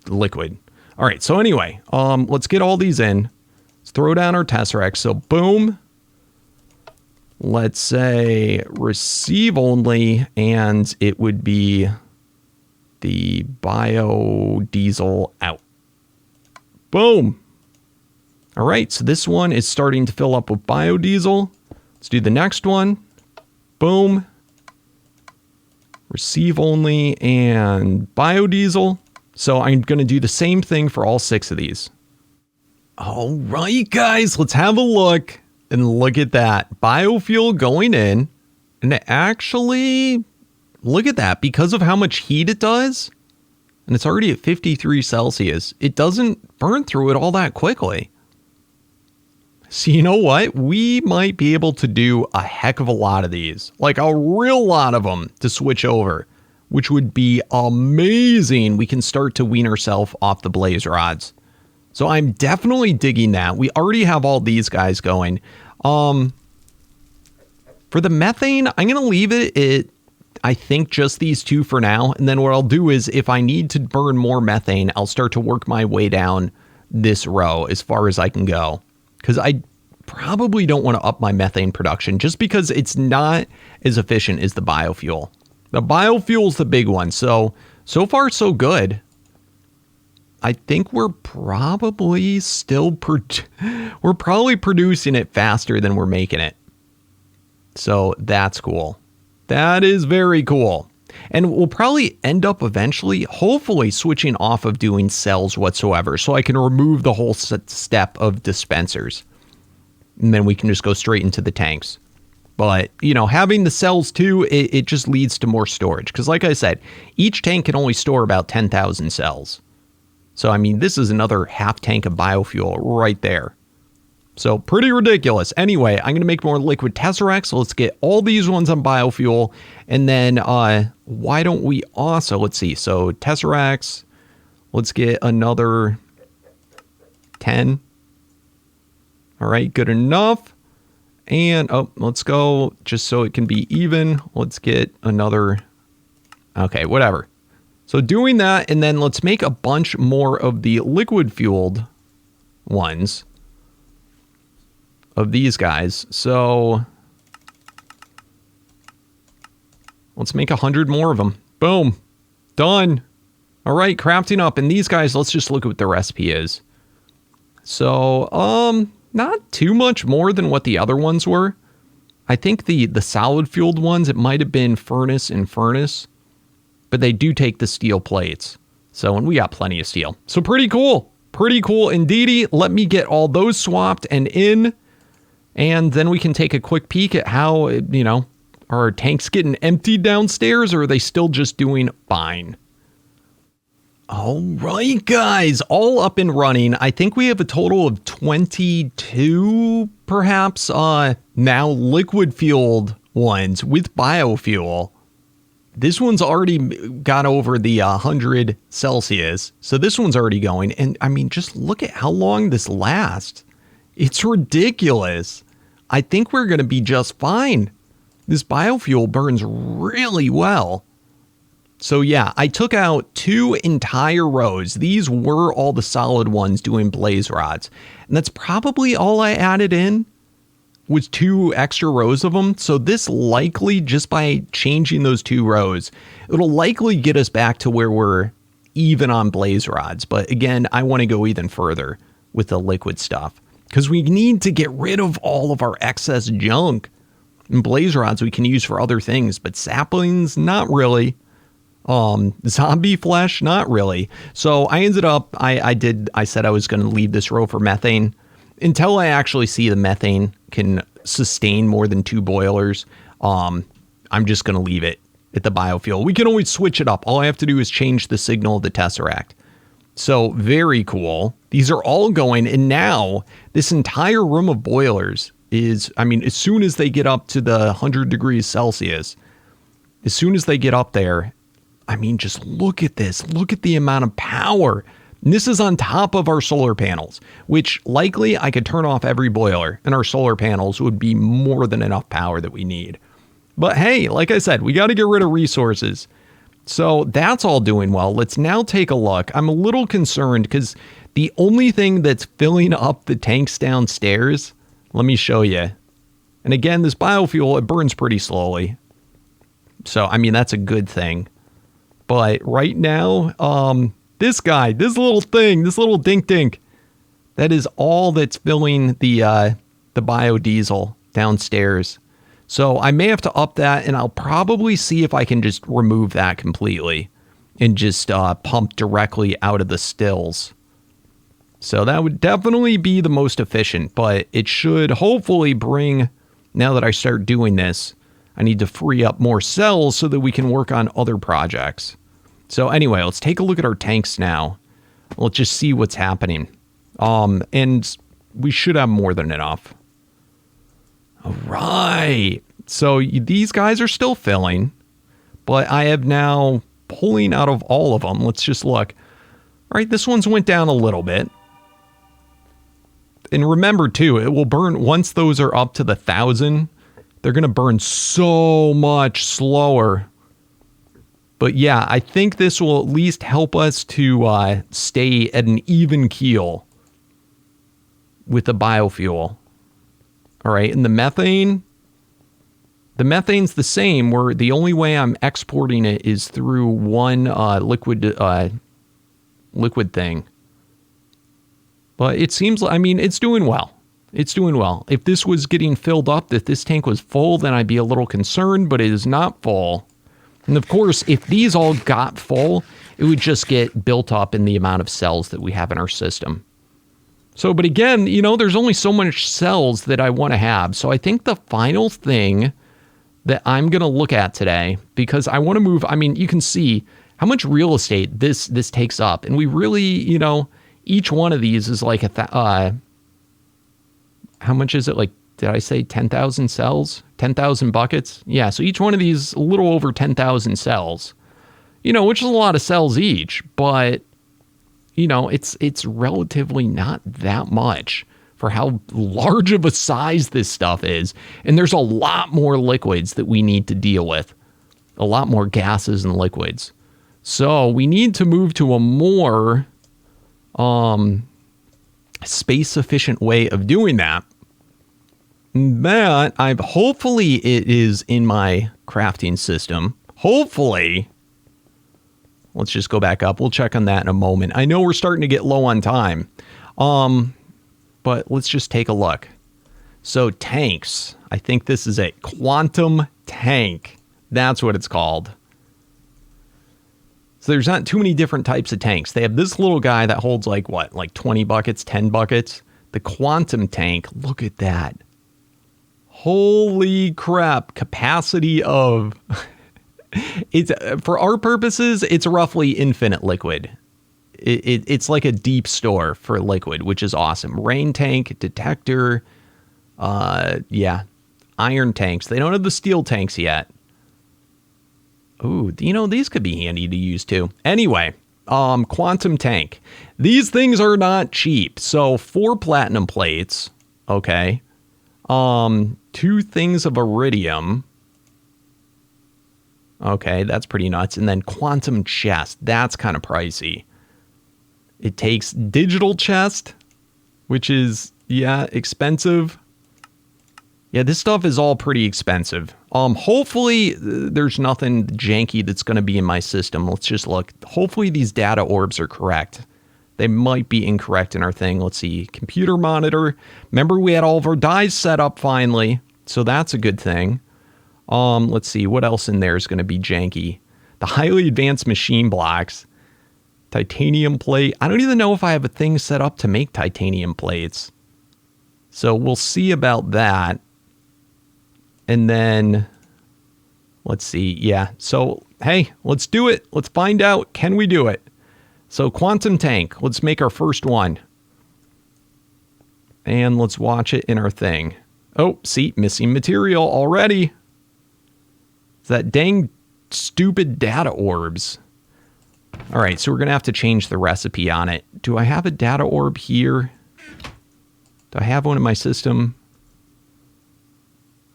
liquid. All right, so anyway, let's get all these in. Let's throw down our Tesseracts. So boom. Let's say receive only, and it would be the biodiesel out. Boom. All right, so this one is starting to fill up with biodiesel. Let's do the next one. Boom. Receive only and biodiesel. So I'm going to do the same thing for all 6 of these. All right, guys, let's have a look. And look at that. Biofuel going in. And actually, look at that. Because of how much heat it does, and it's already at 53 Celsius, it doesn't burn through it all that quickly. So you know what? We might be able to do a heck of a lot of these. Like a real lot of them to switch over, which would be amazing. We can start to wean ourselves off the blaze rods. So I'm definitely digging that. We already have all these guys going. For the methane, I'm going to leave it at, I think, just these 2 for now. And then what I'll do is, if I need to burn more methane, I'll start to work my way down this row as far as I can go. Because I probably don't want to up my methane production just because it's not as efficient as the biofuel. The biofuel is the big one. So far, so good. I think we're probably we're probably producing it faster than we're making it. So that's cool. That is very cool. And we'll probably end up eventually, hopefully, switching off of doing cells whatsoever, so I can remove the whole step of dispensers. And then we can just go straight into the tanks. But, you know, having the cells too, it just leads to more storage. Because like I said, each tank can only store about 10,000 cells. So, I mean, this is another half tank of biofuel right there. So, pretty ridiculous. Anyway, I'm going to make more liquid Tesseracts. So, let's get all these ones on biofuel. And then, why don't we also, let's see. So, Tesseracts, let's get another 10. All right, good enough. And, let's go just so it can be even. Let's get another, okay, whatever. So doing that, and then let's make a bunch more of the liquid fueled ones of these guys. So let's make 100 more of them. Boom. Done. All right, crafting up. And these guys, let's just look at what the recipe is. So, not too much more than what the other ones were. I think the solid fueled ones, it might have been furnace and furnace. But they do take the steel plates. So, and we got plenty of steel. So pretty cool. Pretty cool indeedy. Let me get all those swapped and in. And then we can take a quick peek at how, you know, are our tanks getting emptied downstairs, or are they still just doing fine? All right, guys, all up and running. I think we have a total of 22, perhaps, now liquid fueled ones with biofuel. This one's already got over the 100 Celsius. So this one's already going. And I mean, just look at how long this lasts. It's ridiculous. I think we're going to be just fine. This biofuel burns really well. So yeah, I took out 2 entire rows. These were all the solid ones doing blaze rods. And that's probably all I added in was 2 extra rows of them. So this likely, just by changing those 2 rows, it'll likely get us back to where we're even on blaze rods. But again, I want to go even further with the liquid stuff because we need to get rid of all of our excess junk. And blaze rods we can use for other things, but saplings, not really. Zombie flesh, not really. So I ended up, I said I was going to leave this row for methane until I actually see the methane can sustain more than 2 boilers. I'm just going to leave it at the biofuel. We can always switch it up. All I have to do is change the signal of the Tesseract. So very cool. These are all going. And now this entire room of boilers is, I mean, as soon as they get up to the 100 degrees Celsius, as soon as they get up there, I mean, just look at this. Look at the amount of power. And this is on top of our solar panels, which likely I could turn off every boiler and our solar panels would be more than enough power that we need. But hey, like I said, we got to get rid of resources. So that's all doing well. Let's now take a look. I'm a little concerned because the only thing that's filling up the tanks downstairs, let me show you. And again, this biofuel, it burns pretty slowly. So, I mean, that's a good thing. But right now, this guy, this little thing, this little dink, that is all that's filling the biodiesel downstairs. So I may have to up that, and I'll probably see if I can just remove that completely and just pump directly out of the stills. So that would definitely be the most efficient, but it should hopefully bring, now that I start doing this, I need to free up more cells so that we can work on other projects. So anyway, let's take a look at our tanks now. Let's just see what's happening. And we should have more than enough. All right. So these guys are still filling, but I have now pulling out of all of them. Let's just look. All right, this one's went down a little bit. And remember too, it will burn once those are up to the 1,000. They're going to burn so much slower. But yeah, I think this will at least help us to stay at an even keel with the biofuel. All right, and the methane's the same, where the only way I'm exporting it is through one liquid thing. But it seems like, I mean, it's doing well. It's doing well. If this was getting filled up, if this tank was full, then I'd be a little concerned, but it is not full. And of course, if these all got full, it would just get built up in the amount of cells that we have in our system. So, but again, you know, there's only so much cells that I want to have. So I think the final thing that I'm going to look at today, because I want to move, I mean, you can see how much real estate this takes up. And we really, you know, each one of these is like how much is it? Like, did I say 10,000 cells? 10,000 buckets? Yeah, so each one of these a little over 10,000 cells. You know, which is a lot of cells each, but you know, it's relatively not that much for how large of a size this stuff is. And there's a lot more liquids that we need to deal with. A lot more gases and liquids. So we need to move to a more space-efficient way of doing that. That hopefully it is in my crafting system. Hopefully. Let's just go back up. We'll check on that in a moment. I know we're starting to get low on time. But let's just take a look. So tanks. I think this is a quantum tank. That's what it's called. So there's not too many different types of tanks. They have this little guy that holds like what? Like 20 buckets, 10 buckets. The quantum tank. Look at that. Holy crap. Capacity of... it's for our purposes, it's roughly infinite liquid. It's like a deep store for liquid, which is awesome. Rain tank, detector, yeah, iron tanks. They don't have the steel tanks yet. Ooh, you know, these could be handy to use too. Anyway, quantum tank. These things are not cheap. So 4 platinum plates, okay. 2 things of iridium. Okay, that's pretty nuts. And then quantum chest. That's kind of pricey. It takes digital chest, which is, yeah, expensive. Yeah, this stuff is all pretty expensive. Hopefully there's nothing janky that's going to be in my system. Let's just look. Hopefully these data orbs are correct. They might be incorrect in our thing. Let's see. Computer monitor. Remember, we had all of our dies set up finally. So that's a good thing. Let's see. What else in there is going to be janky? The highly advanced machine blocks. Titanium plate. I don't even know if I have a thing set up to make titanium plates. So we'll see about that. And then, let's see. Yeah. So, hey, let's do it. Let's find out. Can we do it? So quantum tank, let's make our first one. And let's watch it in our thing. Oh, see, missing material already. It's that dang stupid data orbs. All right, so we're going to have to change the recipe on it. Do I have a data orb here? Do I have one in my system?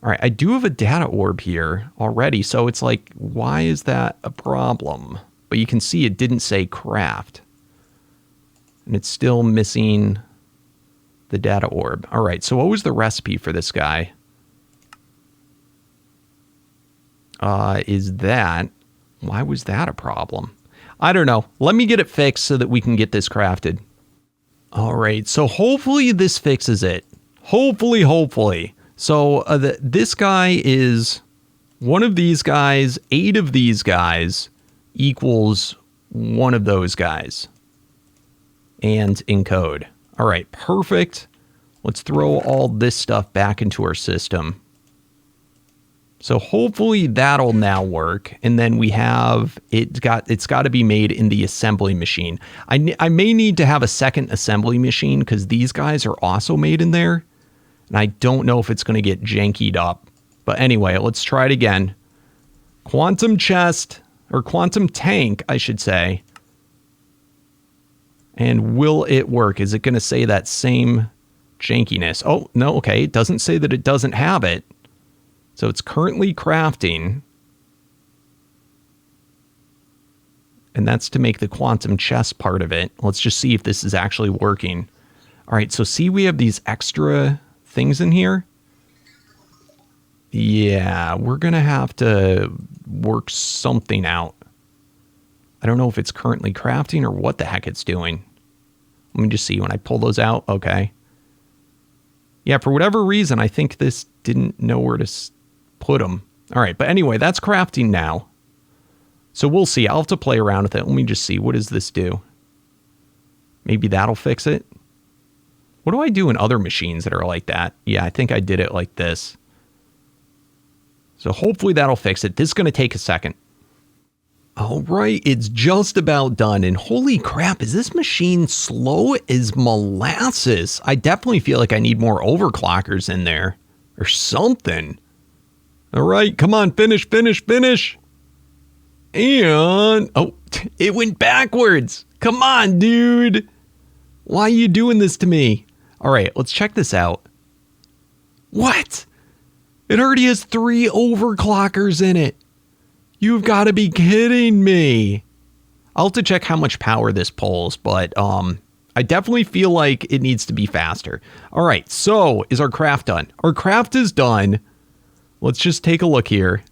All right, I do have a data orb here already. So it's like, why is that a problem? But you can see it didn't say craft. And it's still missing the data orb. All right, so what was the recipe for this guy? Is that... Why was that a problem? I don't know. Let me get it fixed so that we can get this crafted. All right, so hopefully this fixes it. Hopefully. So this guy is one of these guys, 8 of these guys... equals one of those guys. And encode. All right, perfect. Let's throw all this stuff back into our system. So hopefully that'll now work. And then we have, it's got to be made in the assembly machine. I may need to have a second assembly machine because these guys are also made in there. And I don't know if it's going to get jankied up. But anyway, let's try it again. Quantum chest... or quantum tank, I should say. And will it work? Is it going to say that same jankiness? Oh, no, okay. It doesn't say that it doesn't have it. So it's currently crafting. And that's to make the quantum chest part of it. Let's just see if this is actually working. All right, so see we have these extra things in here. Yeah, we're going to have to work something out. I don't know if it's currently crafting or what the heck it's doing. Let me just see. When I pull those out, okay. Yeah, for whatever reason, I think this didn't know where to put them. All right, but anyway, that's crafting now. So we'll see. I'll have to play around with it. Let me just see. What does this do? Maybe that'll fix it. What do I do in other machines that are like that? Yeah, I think I did it like this. So hopefully that'll fix it. This is going to take a second. All right, it's just about done. And holy crap, is this machine slow as molasses? I definitely feel like I need more overclockers in there or something. All right, come on, finish. And, oh, it went backwards. Come on, dude. Why are you doing this to me? All right, let's check this out. What? It already has 3 overclockers in it. You've got to be kidding me. I'll have to check how much power this pulls, but I definitely feel like it needs to be faster. All right, so is our craft done? Our craft is done. Let's just take a look here.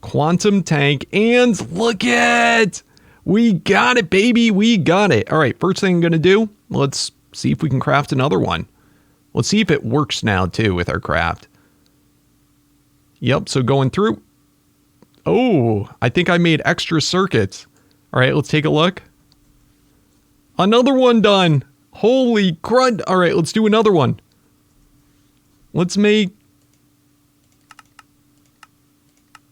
Quantum tank, and look at, we got it, baby. We got it. All right, first thing I'm going to do, let's see if we can craft another one. Let's see if it works now, too, with our craft. Yep, so going through. Oh, I think I made extra circuits. All right, let's take a look. Another one done. Holy crud. All right, let's do another one. Let's make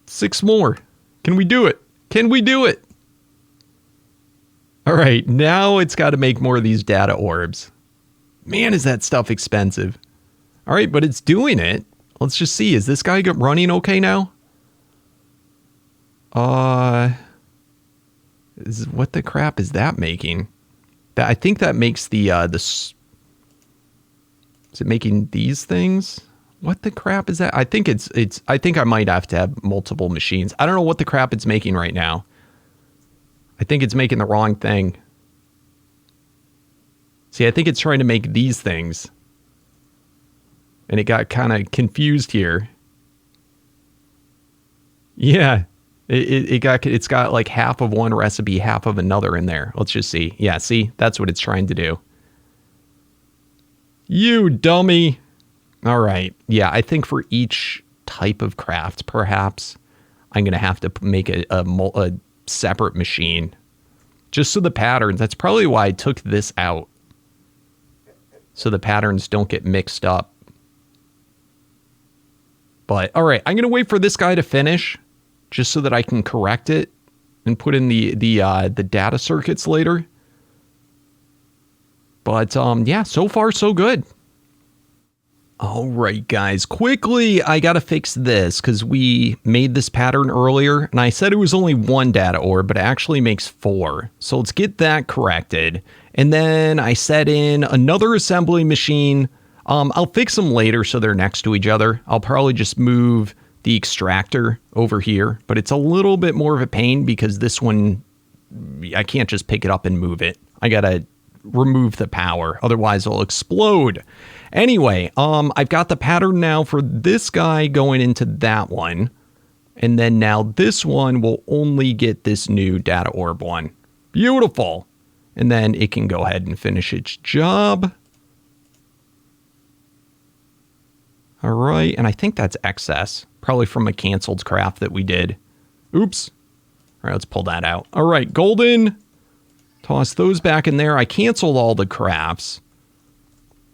6 more. Can we do it? Can we do it? All right, now it's got to make more of these data orbs. Man, is that stuff expensive. All right, but it's doing it. Let's just see. Is this guy running okay now? What the crap is that making? I think that makes the is it making these things? What the crap is that? I think I think I might have to have multiple machines. I don't know what the crap it's making right now. I think it's making the wrong thing. See, I think it's trying to make these things. And it got kind of confused here. Yeah. It's got like half of one recipe, half of another in there. Let's just see. Yeah, see? That's what it's trying to do. You dummy. All right. Yeah, I think for each type of craft, perhaps, I'm going to have to make a separate machine. Just so the patterns, that's probably why I took this out. So the patterns don't get mixed up. But, all right, I'm going to wait for this guy to finish, just so that I can correct it and put in the data circuits later. But, yeah, so far, so good. All right, guys, quickly, I got to fix this because we made this pattern earlier, and I said it was only one data orb, but it actually makes 4. So let's get that corrected. And then I set in another assembly machine. I'll fix them later so they're next to each other. I'll probably just move the extractor over here, but it's a little bit more of a pain because this one, I can't just pick it up and move it. I got to remove the power, otherwise it'll explode. Anyway, I've got the pattern now for this guy going into that one. And then now this one will only get this new data orb one. Beautiful. And then it can go ahead and finish its job. All right, and I think that's excess. Probably from a canceled craft that we did. Oops. All right, let's pull that out. All right, golden. Toss those back in there. I canceled all the crafts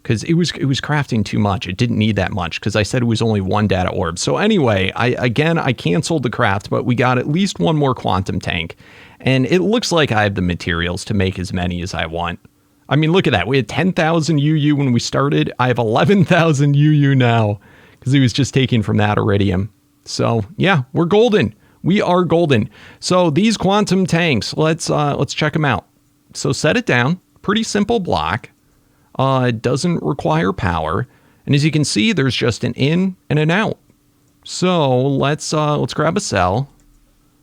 because it was crafting too much. It didn't need that much because I said it was only one data orb. So anyway, I canceled the craft, but we got at least one more quantum tank. And it looks like I have the materials to make as many as I want. I mean, look at that. We had 10,000 UU when we started. I have 11,000 UU now because it was just taken from that iridium. So yeah, we're golden. We are golden. So these quantum tanks, let's check them out. So set it down. Pretty simple block. It doesn't require power. And as you can see, there's just an in and an out. So let's grab a cell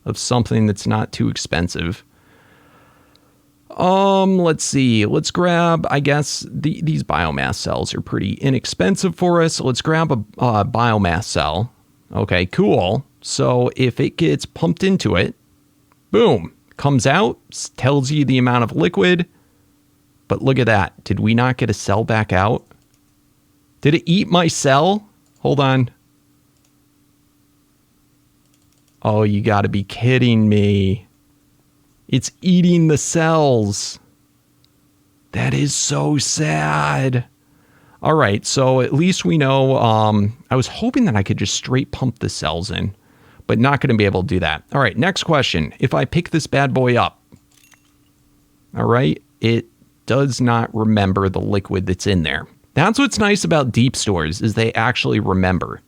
of something that's not too expensive. Let's see. Let's grab, I guess, these biomass cells are pretty inexpensive for us. So let's grab a biomass cell. Okay, cool. So if it gets pumped into it, boom, comes out, tells you the amount of liquid. But look at that. Did we not get a cell back out? Did it eat my cell? Hold on. Oh, you gotta be kidding me. It's eating the cells. That is so sad. All right, so at least we know. I was hoping that I could just straight pump the cells in, but not going to be able to do that. All right, next question. If I pick this bad boy up, all right, it does not remember the liquid that's in there. That's what's nice about deep stores is they actually remember.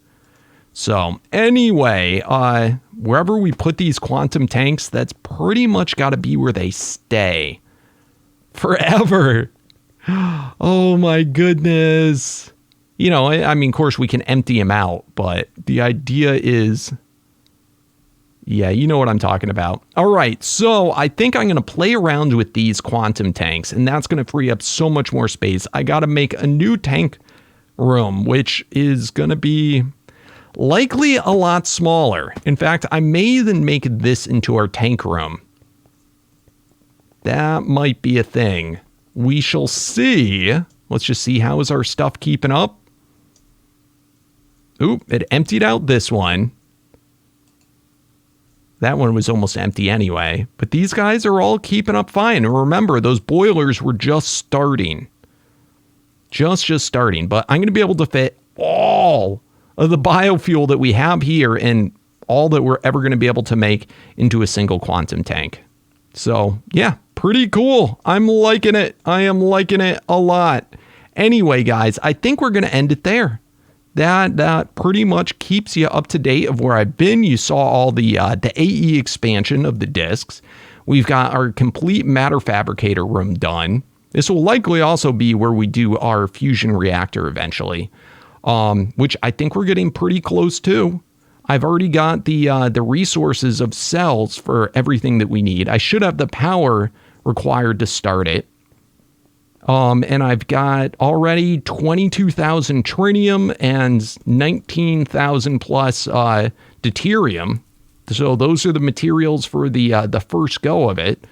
So anyway, wherever we put these quantum tanks, that's pretty much got to be where they stay forever. Oh my goodness. You know, I mean, of course we can empty them out, but the idea is, yeah, you know what I'm talking about. All right, so I think I'm going to play around with these quantum tanks, and that's going to free up so much more space. I got to make a new tank room, which is going to be likely a lot smaller. In fact, I may even make this into our tank room. That might be a thing. We shall see. Let's just see, how is our stuff keeping up? Oop, it emptied out this one. That one was almost empty anyway. But these guys are all keeping up fine. And remember, those boilers were just starting. Just starting. But I'm going to be able to fit all of the biofuel that we have here and all that we're ever going to be able to make into a single quantum tank. So, yeah, pretty cool. I'm liking it. I am liking it a lot. Anyway, guys, I think we're going to end it there. That pretty much keeps you up to date of where I've been. You saw all the AE expansion of the discs. We've got our complete matter fabricator room done. This will likely also be where we do our fusion reactor eventually. which I think we're getting pretty close to. I've already got the resources of cells for everything that we need. I should have the power required to start it. And I've got already 22,000 trinium and 19,000 plus deuterium. So those are the materials for the first go of it.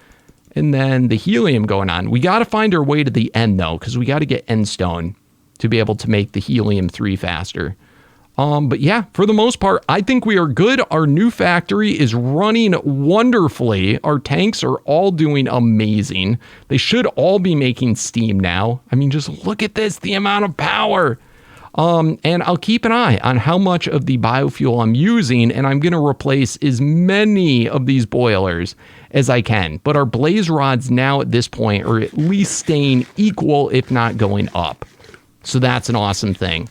And then the helium going on. We got to find our way to the end, though, because we got to get end stone to be able to make the helium-3 faster. But yeah, for the most part, I think we are good. Our new factory is running wonderfully. Our tanks are all doing amazing. They should all be making steam now. I mean, just look at this, the amount of power. And I'll keep an eye on how much of the biofuel I'm using, and I'm going to replace as many of these boilers as I can. But our blaze rods now at this point are at least staying equal, if not going up. So that's an awesome thing.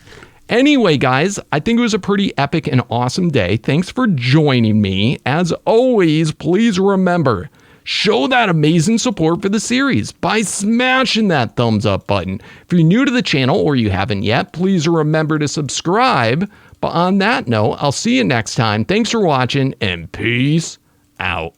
Anyway, guys, I think it was a pretty epic and awesome day. Thanks for joining me. As always, please remember, show that amazing support for the series by smashing that thumbs up button. If you're new to the channel or you haven't yet, please remember to subscribe. But on that note, I'll see you next time. Thanks for watching and peace out.